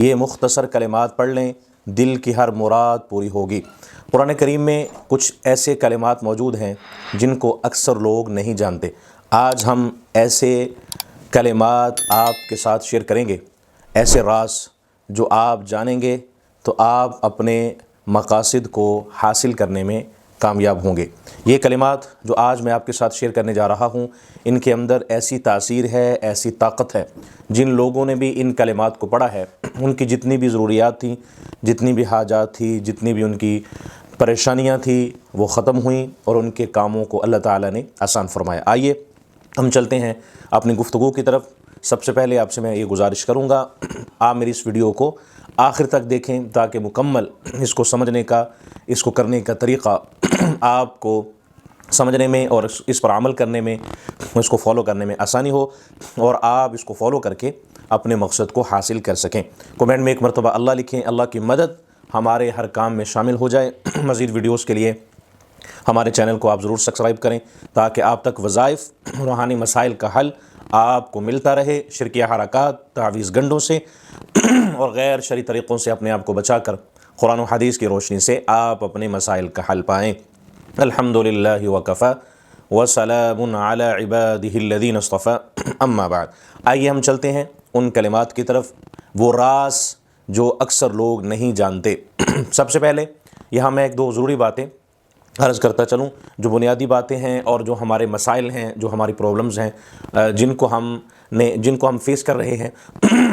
یہ مختصر کلمات پڑھ لیں، دل کی ہر مراد پوری ہوگی۔ قرآن کریم میں کچھ ایسے کلمات موجود ہیں جن کو اکثر لوگ نہیں جانتے۔ آج ہم ایسے کلمات آپ کے ساتھ شیئر کریں گے، ایسے راز جو آپ جانیں گے تو آپ اپنے مقاصد کو حاصل کرنے میں کامیاب ہوں گے۔ یہ کلمات جو آج میں آپ کے ساتھ شیئر کرنے جا رہا ہوں، ان کے اندر ایسی تاثیر ہے، ایسی طاقت ہے۔ جن لوگوں نے بھی ان کلمات کو پڑھا ہے، ان کی جتنی بھی ضروریات تھیں، جتنی بھی حاجات تھی، جتنی بھی ان کی پریشانیاں تھیں، وہ ختم ہوئیں اور ان کے کاموں کو اللہ تعالیٰ نے آسان فرمایا۔ آئیے ہم چلتے ہیں اپنی گفتگو کی طرف۔ سب سے پہلے آپ سے میں یہ گزارش کروں گا، آپ میری اس ویڈیو کو آخر تک دیکھیں تاکہ مکمل اس کو سمجھنے کا، اس کو کرنے کا طریقہ آپ کو سمجھنے میں اور اس پر عمل کرنے میں، اس کو فالو کرنے میں آسانی ہو اور آپ اس کو فالو کر کے اپنے مقصد کو حاصل کر سکیں۔ کومنٹ میں ایک مرتبہ اللہ لکھیں۔ اللہ کی مدد ہمارے ہر کام میں شامل ہو جائے۔ مزید ویڈیوز کے لیے ہمارے چینل کو آپ ضرور سبسکرائب کریں تاکہ آپ تک وظائف، روحانی مسائل کا حل آپ کو ملتا رہے۔ شرکیہ حرکات، تعویذ گنڈوں سے اور غیر شرعی طریقوں سے اپنے آپ کو بچا کر قرآن و حدیث کی روشنی سے آپ اپنے مسائل کا حل پائیں۔ الحمدللہ وکفی وسلام علی عبادہ الذین اصطفی، اما بعد۔ آئیے ہم چلتے ہیں ان کلمات کی طرف، وہ راز جو اکثر لوگ نہیں جانتے۔ سب سے پہلے یہاں میں ایک دو ضروری باتیں عرض کرتا چلوں، جو بنیادی باتیں ہیں اور جو ہمارے مسائل ہیں، جو ہماری پرابلمز ہیں، جن کو ہم فیس کر رہے ہیں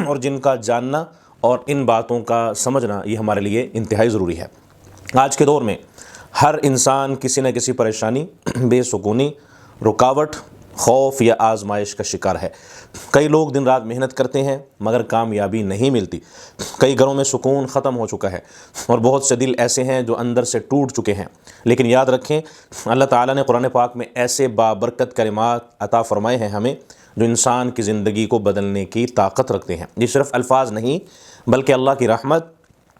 اور جن کا جاننا اور ان باتوں کا سمجھنا یہ ہمارے لیے انتہائی ضروری ہے۔ آج کے دور میں ہر انسان کسی نہ کسی پریشانی، بے سکونی، رکاوٹ، خوف یا آزمائش کا شکار ہے۔ کئی لوگ دن رات محنت کرتے ہیں مگر کامیابی نہیں ملتی۔ کئی گھروں میں سکون ختم ہو چکا ہے اور بہت سے دل ایسے ہیں جو اندر سے ٹوٹ چکے ہیں۔ لیکن یاد رکھیں، اللہ تعالیٰ نے قرآن پاک میں ایسے بابرکت کلمات عطا فرمائے ہیں ہمیں جو انسان کی زندگی کو بدلنے کی طاقت رکھتے ہیں۔ یہ صرف الفاظ نہیں بلکہ اللہ کی رحمت،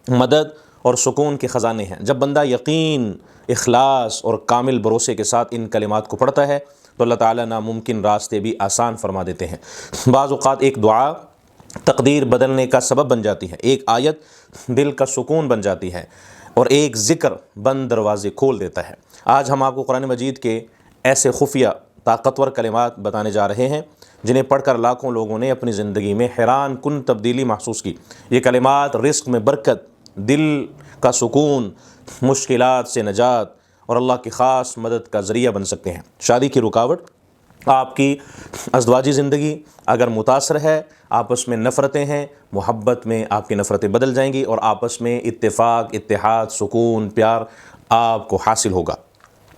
مدد اور سکون کے خزانے ہیں۔ جب بندہ یقین، اخلاص اور کامل بھروسے کے ساتھ ان کلمات کو پڑھتا ہے تو اللہ تعالیٰ ناممکن راستے بھی آسان فرما دیتے ہیں۔ بعض اوقات ایک دعا تقدیر بدلنے کا سبب بن جاتی ہے، ایک آیت دل کا سکون بن جاتی ہے اور ایک ذکر بند دروازے کھول دیتا ہے۔ آج ہم آپ کو قرآن مجید کے ایسے خفیہ طاقتور کلمات بتانے جا رہے ہیں جنہیں پڑھ کر لاکھوں لوگوں نے اپنی زندگی میں حیران کن تبدیلی محسوس کی۔ یہ کلمات رزق میں برکت، دل کا سکون، مشکلات سے نجات اور اللہ کی خاص مدد کا ذریعہ بن سکتے ہیں۔ شادی کی رکاوٹ، آپ کی ازدواجی زندگی اگر متاثر ہے، آپس میں نفرتیں ہیں، محبت میں آپ کی نفرتیں بدل جائیں گی اور آپس میں اتفاق، اتحاد، سکون، پیار آپ کو حاصل ہوگا۔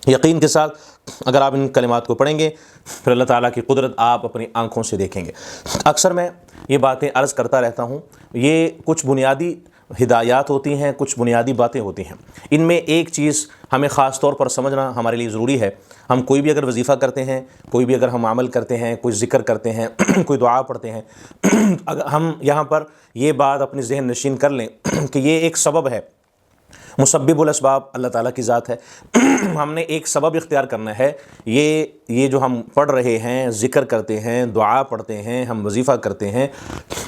یقین کے ساتھ اگر آپ ان کلمات کو پڑھیں گے پھر اللہ تعالیٰ کی قدرت آپ اپنی آنکھوں سے دیکھیں گے۔ اکثر میں یہ باتیں عرض کرتا رہتا ہوں، یہ کچھ بنیادی ہدایات ہوتی ہیں، کچھ بنیادی باتیں ہوتی ہیں۔ ان میں ایک چیز ہمیں خاص طور پر سمجھنا ہمارے لیے ضروری ہے۔ ہم کوئی بھی اگر وظیفہ کرتے ہیں، کوئی بھی اگر ہم عمل کرتے ہیں، کوئی ذکر کرتے ہیں، کوئی دعا پڑھتے ہیں، اگر ہم یہاں پر یہ بات اپنی ذہن نشین کر لیں کہ یہ ایک سبب ہے، مسبب الاسباب اللہ تعالیٰ کی ذات ہے۔ ہم نے ایک سبب اختیار کرنا ہے۔ یہ جو ہم پڑھ رہے ہیں، ذکر کرتے ہیں، دعا پڑھتے ہیں، ہم وظیفہ کرتے ہیں،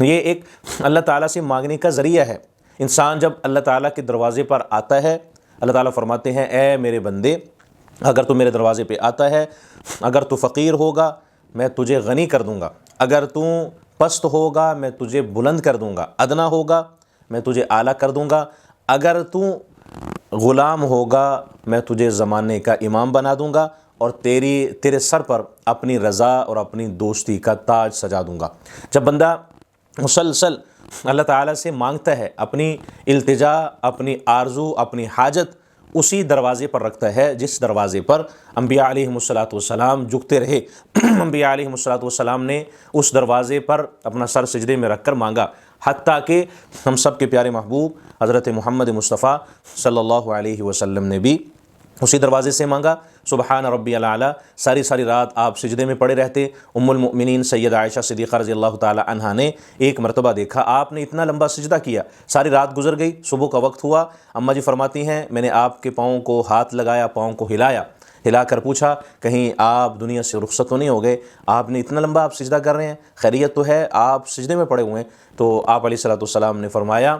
یہ ایک اللہ تعالیٰ سے مانگنے کا ذریعہ ہے۔ انسان جب اللہ تعالیٰ کے دروازے پر آتا ہے، اللہ تعالیٰ فرماتے ہیں، اے میرے بندے، اگر تو میرے دروازے پہ آتا ہے، اگر تو فقیر ہوگا میں تجھے غنی کر دوں گا، اگر تو پست ہوگا میں تجھے بلند کر دوں گا، ادنا ہوگا میں تجھے اعلیٰ کر دوں گا، اگر تو غلام ہوگا میں تجھے زمانے کا امام بنا دوں گا اور تیرے سر پر اپنی رضا اور اپنی دوستی کا تاج سجا دوں گا۔ جب بندہ مسلسل اللہ تعالیٰ سے مانگتا ہے، اپنی التجا، اپنی آرزو، اپنی حاجت اسی دروازے پر رکھتا ہے جس دروازے پر انبیاء علیہم الصلاۃ والسلام جھکتے رہے۔ انبیاء علیہم الصلاۃ والسلام نے اس دروازے پر اپنا سر سجدے میں رکھ کر مانگا، حتیٰ کہ ہم سب کے پیارے محبوب حضرت محمد مصطفیٰ صلی اللہ علیہ وسلم نے بھی اسی دروازے سے مانگا۔ سبحان ربی الاعلیٰ، ساری رات آپ سجدے میں پڑے رہتے۔ ام المؤمنین سیدہ عائشہ صدیقہ رضی اللہ تعالی عنہا نے ایک مرتبہ دیکھا آپ نے اتنا لمبا سجدہ کیا، ساری رات گزر گئی، صبح کا وقت ہوا، اماں جی فرماتی ہیں میں نے آپ کے پاؤں کو ہاتھ لگایا، پاؤں کو ہلایا، ہلا کر پوچھا کہیں آپ دنیا سے رخصت تو نہیں ہو گئے، آپ نے اتنا لمبا آپ سجدہ کر رہے ہیں، خیریت تو ہے، آپ سجدے میں پڑے ہوئے ہیں؟ تو آپ علیہ السلام نے فرمایا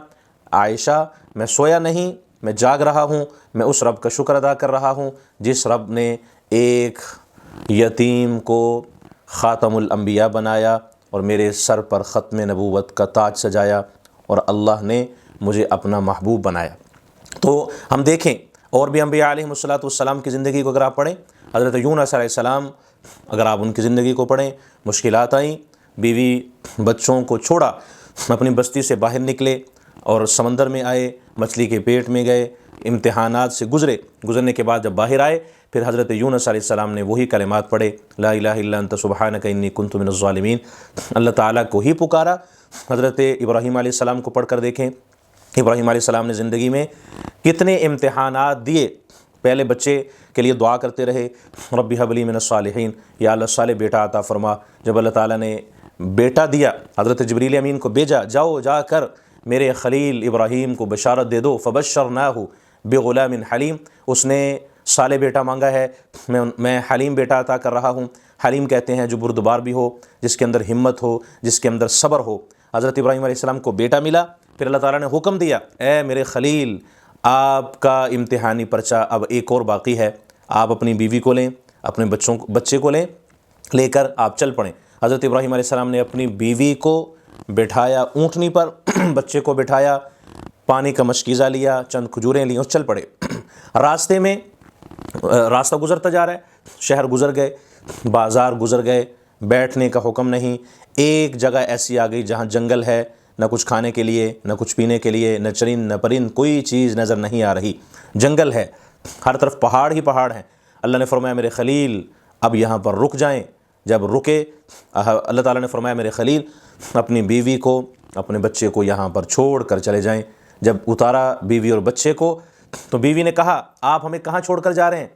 عائشہ میں سویا نہیں، میں جاگ رہا ہوں، میں اس رب کا شکر ادا کر رہا ہوں جس رب نے ایک یتیم کو خاتم الانبیاء بنایا اور میرے سر پر ختم نبوت کا تاج سجایا اور اللہ نے مجھے اپنا محبوب بنایا۔ تو ہم دیکھیں اور بھی انبیاء علیہ السلام کی زندگی کو اگر آپ پڑھیں، حضرت یونس علیہ السلام اگر آپ ان کی زندگی کو پڑھیں، مشکلات آئیں، بیوی بچوں کو چھوڑا، اپنی بستی سے باہر نکلے اور سمندر میں آئے، مچھلی کے پیٹ میں گئے، امتحانات سے گزرنے کے بعد جب باہر آئے پھر حضرت یونس علیہ السلام نے وہی کلمات پڑھے، لا الہ الا انت سبحانک انی کنت من الظالمین، اللہ تعالیٰ کو ہی پکارا۔ حضرت ابراہیم علیہ السلام کو پڑھ کر دیکھیں، ابراہیم علیہ السلام نے زندگی میں کتنے امتحانات دیے، پہلے بچے کے لیے دعا کرتے رہے، رب ھب لی من الصالحین، یا اللہ صالح بیٹا عطا فرما۔ جب اللہ تعالیٰ نے بیٹا دیا، حضرت جبریل امین کو بھیجا، جاؤ جا کر میرے خلیل ابراہیم کو بشارت دے دو، فبشرناہ بغلام حلیم، اس نے صالح بیٹا مانگا ہے، میں حلیم بیٹا عطا کر رہا ہوں۔ حلیم کہتے ہیں جو بردبار بھی ہو، جس کے اندر ہمت ہو، جس کے اندر صبر ہو۔ حضرت ابراہیم علیہ السلام کو بیٹا ملا، پھر اللہ تعالیٰ نے حکم دیا، اے میرے خلیل آپ کا امتحانی پرچہ اب ایک اور باقی ہے، آپ اپنی بیوی کو لیں، اپنے بچے کو لے کر آپ چل پڑیں۔ حضرت ابراہیم علیہ السلام نے اپنی بیوی کو بٹھایا اونٹنی پر، بچے کو بٹھایا، پانی کا مشکیزہ لیا، چند کھجوریں لیں اور چل پڑے۔ راستے میں راستہ گزرتا جا رہا ہے، شہر گزر گئے، بازار گزر گئے، بیٹھنے کا حکم نہیں، ایک جگہ ایسی آ گئی جہاں جنگل ہے، نہ کچھ کھانے کے لیے، نہ کچھ پینے کے لیے، نہ چرند نہ پرند، کوئی چیز نظر نہیں آ رہی، جنگل ہے، ہر طرف پہاڑ ہی پہاڑ ہیں۔ اللہ نے فرمایا میرے خلیل اب یہاں پر رک جائیں۔ جب رکے اللہ تعالیٰ نے فرمایا میرے خلیل اپنی بیوی کو، اپنے بچے کو یہاں پر چھوڑ کر چلے جائیں۔ جب اتارا بیوی اور بچے کو تو بیوی نے کہا آپ ہمیں کہاں چھوڑ کر جا رہے ہیں؟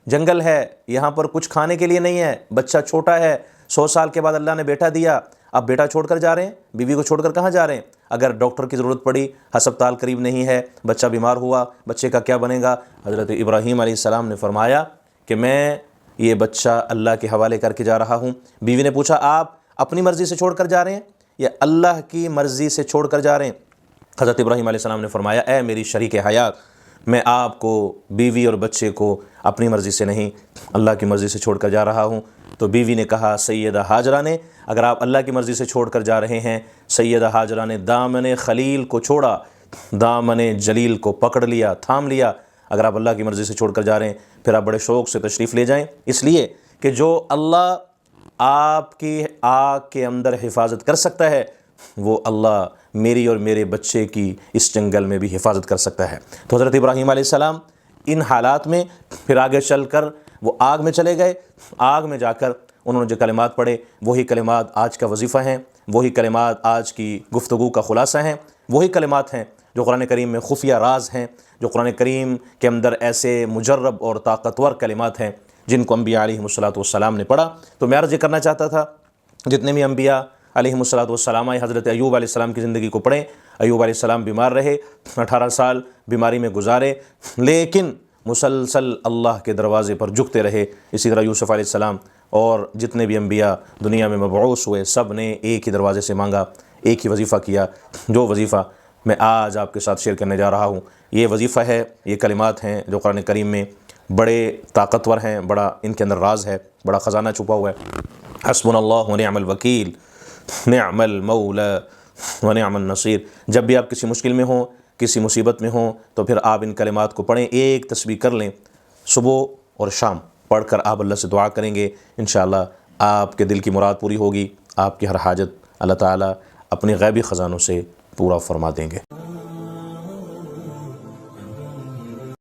جنگل ہے، یہاں پر کچھ کھانے کے لیے نہیں ہے، بچہ چھوٹا ہے، 100 سال کے بعد اللہ نے بیٹا دیا، اب بیٹا چھوڑ کر جا رہے ہیں؟ بیوی کو چھوڑ کر کہاں جا رہے ہیں؟ اگر ڈاکٹر کی ضرورت پڑی، ہسپتال قریب نہیں ہے، بچہ بیمار ہوا، بچے کا کیا بنے گا؟ حضرت ابراہیم علیہ السلام نے فرمایا کہ میں یہ بچہ اللہ کے حوالے کر کے جا رہا ہوں۔ بیوی نے پوچھا آپ اپنی مرضی سے چھوڑ کر جا رہے ہیں یا اللہ کی مرضی سے چھوڑ کر جا رہے ہیں؟ حضرت ابراہیم علیہ السلام نے فرمایا اے میری شریک حیات، میں آپ کو، بیوی اور بچے کو اپنی مرضی سے نہیں اللہ کی مرضی سے چھوڑ کر جا رہا ہوں۔ تو بیوی نے کہا سیدہ ہاجرہ نے اگر آپ اللہ کی مرضی سے چھوڑ کر جا رہے ہیں، سیدہ ہاجرہ نے دامن خلیل کو چھوڑا، دامن جلیل کو پکڑ لیا، تھام لیا۔ اگر آپ اللہ کی مرضی سے چھوڑ کر جا رہے ہیں پھر آپ بڑے شوق سے تشریف لے جائیں، اس لیے کہ جو اللہ آپ کی آگ کے اندر حفاظت کر سکتا ہے وہ اللہ میری اور میرے بچے کی اس جنگل میں بھی حفاظت کر سکتا ہے۔ تو حضرت ابراہیم علیہ السلام ان حالات میں پھر آگے چل کر وہ آگ میں چلے گئے، آگ میں جا کر انہوں نے جو کلمات پڑھے وہی کلمات آج کا وظیفہ ہیں، وہی کلمات آج کی گفتگو کا خلاصہ ہیں، وہی کلمات ہیں جو قرآن کریم میں خفیہ راز ہیں، جو قرآن کریم کے اندر ایسے مجرب اور طاقتور کلمات ہیں جن کو انبیاء علیہ السلام نے پڑھا۔ تو میں عرض یہ کرنا چاہتا تھا جتنے بھی انبیاء علیہ السلام آئے، حضرت ایوب علیہ السلام کی زندگی کو پڑھیں۔ ایوب علیہ السلام بیمار رہے، 18 سال بیماری میں گزارے، لیکن مسلسل اللہ کے دروازے پر جھکتے رہے۔ اسی طرح یوسف علیہ السلام اور جتنے بھی انبیاء دنیا میں مبعوث ہوئے سب نے ایک ہی دروازے سے مانگا، ایک ہی وظیفہ کیا، جو وظیفہ میں آج آپ کے ساتھ شیئر کرنے جا رہا ہوں۔ یہ وظیفہ ہے، یہ کلمات ہیں جو قرآن کریم میں بڑے طاقتور ہیں، بڑا ان کے اندر راز ہے، بڑا خزانہ چھپا ہوا ہے۔ حسبنا اللہ ونعم الوکیل، نعم المولا ونعم النصیر۔ جب بھی آپ کسی مشکل میں ہوں، کسی مصیبت میں ہوں تو پھر آپ ان کلمات کو پڑھیں، ایک تسبیح کر لیں، صبح اور شام پڑھ کر آپ اللہ سے دعا کریں گے، انشاءاللہ آپ کے دل کی مراد پوری ہوگی، آپ کی ہر حاجت اللہ تعالیٰ اپنے غیبی خزانوں سے پورا فرما دیں گے۔